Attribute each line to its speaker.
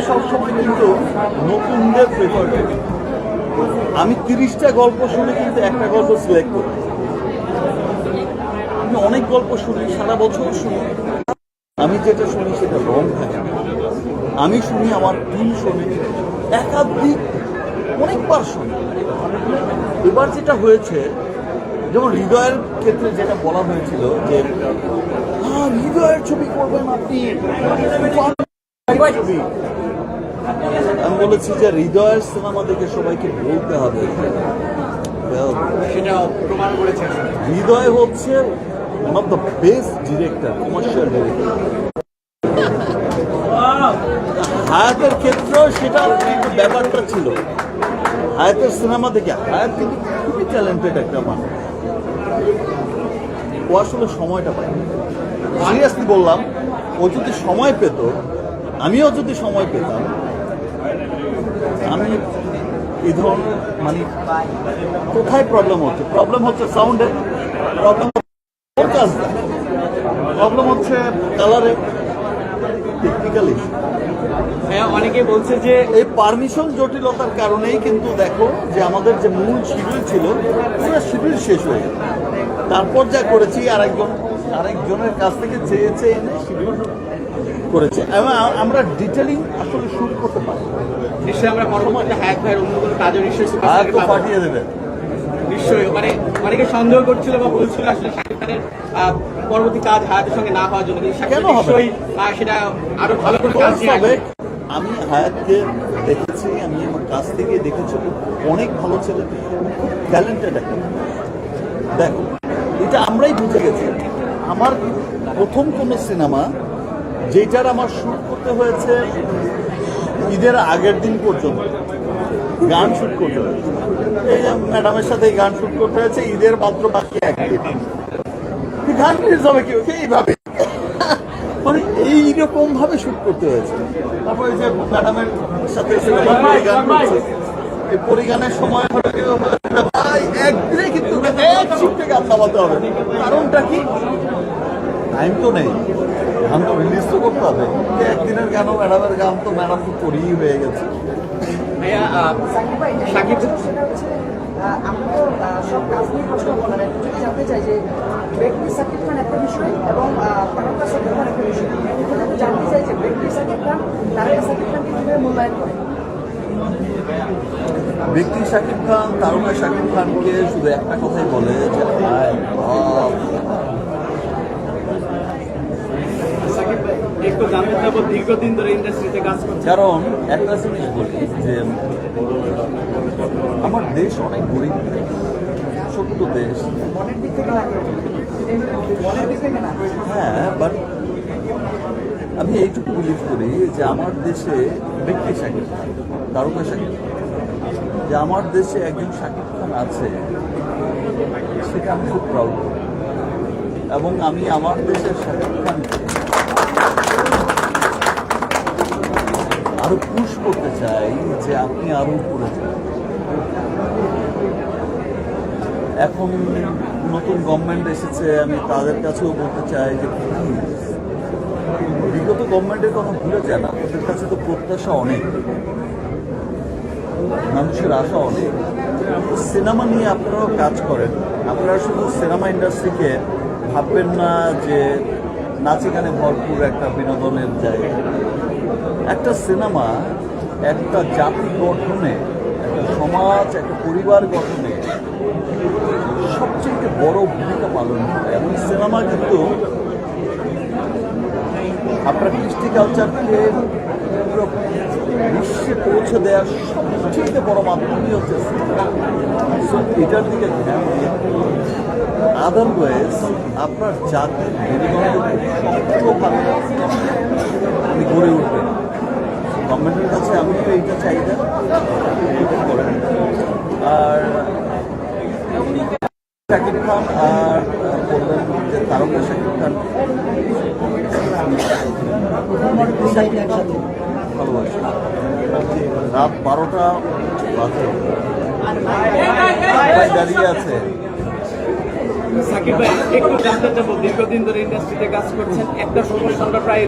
Speaker 1: সবসময় কিন্তু নতুনদের প্রেফার করি। আমি 30টা গল্প শুনে কিন্তু একটা গল্প সিলেক্ট করি। আমি অনেক গল্প শুনি, সারা বছর শুনি, আমি যেটা শুনি সেটা রং থাকে না। আমি শুনি, আমার টিম শুনি, একাধিক অনেকবার শুনি। এবার যেটা হয়েছে, যেমন হৃদয়ের ক্ষেত্রে যেটা বলা হয়েছিল যে হৃদয়ের ছবি করবেন আপনি, ছবি। আমি বলেছি যে হৃদয়ের সিনেমা দেখে সবাইকে বলতে হবে
Speaker 2: সেটা প্রমাণ করেছেন।
Speaker 1: হৃদয় হচ্ছে one of the best director, commercial director. হায়াতের ক্ষেত্রেও সেটা কিন্তু ব্যাপারটা ছিল। হায়াতের সিনেমা দেখে, হায়াত কিন্তু খুবই ট্যালেন্টেড একটা মানুষ, ও আসলে সময়টা পায়। সিরিয়াসলি বললাম, ও যদি সময় পেত, আমিও যদি সময় পেতাম, আমি এই ধরনের মানে কোথায় প্রবলেম হচ্ছে? প্রবলেম হচ্ছে সাউন্ডে, প্রবলেম হচ্ছে প্রবলেম হচ্ছে কালারে, টেকনিক্যাল ইস্যু।
Speaker 2: হ্যাঁ, অনেকে বলছে যে
Speaker 1: এই পারমিশন জটিলতার কারণেই কিন্তু দেখো যে আমাদের যে মূল শিডিউল ছিল পুরো শিডিউল শেষ হয়ে গেল। তারপর যা করেছি আরেকজনের কাছ থেকে চেয়েছে এনে শিডিউল করেছে, এবং আমরা ডিটেলিং আসলে শুট করতে পারি।
Speaker 2: নিশ্চয়ই আমরা পরবর্তীতে হায়াত ভাইয়ের অন্য কোনো কাজও নিশ্চয়ই
Speaker 1: পাঠিয়ে দেবে
Speaker 2: নিশ্চয়ই। মানে অনেকে সন্দেহ করছিল বা বলছিল আসলে শাকিব খানের পরবর্তী কাজ হায়াতের সঙ্গে না হওয়ার জন্য,
Speaker 1: কেন হবে?
Speaker 2: সেটা আরো ভালো করে কাজ
Speaker 1: হবে। আমি হায়াতকে দেখেছি, আমি আমার কাছ থেকে দেখেছি, অনেক ভালো ছেলে, খুব ট্যালেন্টেড একটা। দেখো, এটা আমরাই বুঝে গেছি। আমার প্রথম কোনো সিনেমা যেটার আমার শুট করতে হয়েছে ঈদের আগের দিন পর্যন্ত, গান শুট করতে হয়েছে, এই ম্যাডামের সাথে গান শুট করতে হয়েছে ঈদের মাত্র বাকি একদিন, গান রিলিজ হবে কি এইভাবে, মানে এইরকম ভাবে শুট করতে হয়েছে। তারপরে যে ম্যাডামের সাথে গান করছে, এই পরিগানের সময় একদিনে কিন্তু এক শিফটে গান নামাতে হবে। কারণটা কি? টাইম তো নেই, গান তো রিলিজ তো করতে হবে। একদিনের গানও ম্যাডামের গান তো ম্যাডাম তো করেই হয়ে গেছে।
Speaker 2: শাকিব
Speaker 3: আমরা সব কাজ নিয়ে প্রশ্ন বলার একটু যদি জানতে চাই যে ব্যক্তি শাকিব খান একটা বিষয় এবং তারকা শাকিব খান একটা বিষয়, জানতে চাই যে ব্যক্তি শাকিব খান তারকা শাকিব খানকে কীভাবে মূল্যায়ন করে?
Speaker 1: ব্যক্তি শাকিব খান তারকা শাকিব খানকে শুধু একটা কথাই বলে যে
Speaker 2: একটু জানতে চাবো, দীর্ঘদিন ধরে ইন্ডাস্ট্রিতে কাজ করছে,
Speaker 1: কারণ একটা জিনিস বলি যে আমার দেশ অনেক গরিব, ছোট্ট দেশ।
Speaker 3: মনের দিক থেকে লাগে, মনের দিক থেকে না।
Speaker 1: হ্যাঁ, বাট আমি এইটুকু বিলিভ করি যে আমার দেশে ব্যক্তি শাকিব খান, তারকা শাকিব খান, যে আমার দেশে একজন শাকিব খান আছে, সেটা আমি খুব প্রাউড করি। এবং আমি আমার দেশের শাকিব খানকে আরো পুশ করতে চাই যে আপনি আরো উপরে যান। এখন নতুন গভর্নমেন্ট এসেছে, আমি তাদের কাছেও বলতে চাই যে বিগত গভর্নমেন্টের কথা ভুলে যায় না, ওদের কাছে তো প্রত্যাশা অনেক, মানুষের আশা অনেক। সিনেমা নিয়ে আপনারাও কাজ করেন, আপনারা শুধু সিনেমা ইন্ডাস্ট্রিকে ভাববেন না যে নাচে গানে ভরপুর একটা বিনোদনের জায়গা। একটা সিনেমা একটা জাতি গঠনে, একটা সমাজ, একটা পরিবার গঠনে সবচেয়ে বড় ভূমিকা পালন করে। এবং সিনেমা কিন্তু আপনার কৃষ্টি কালচারকে পুরো বিশ্বে পৌঁছে দেওয়ার সবচেয়ে বড় মাধ্যমই হচ্ছে সিনেমা। সো এটার দিকে ধ্যান দিয়ে, আদারওয়াইজ আপনার জাতির মেরুদণ্ড শক্তভাবে আপনি গড়ে উঠবেন। গভর্নমেন্টের কাছে আমিও এইটা চাইদা করেন। আর শাকিব খান আর বললেন যে তারকা শাকিব খান ভালোবাসি। রাত 12টা বাজে দাঁড়িয়ে আছে।
Speaker 2: সাকিব ভাই, একটু জানতে চাবো, দীর্ঘদিন ধরে ইন্ডাস্ট্রিতে কাজ করছেন, একটা সময় আমরা প্রায়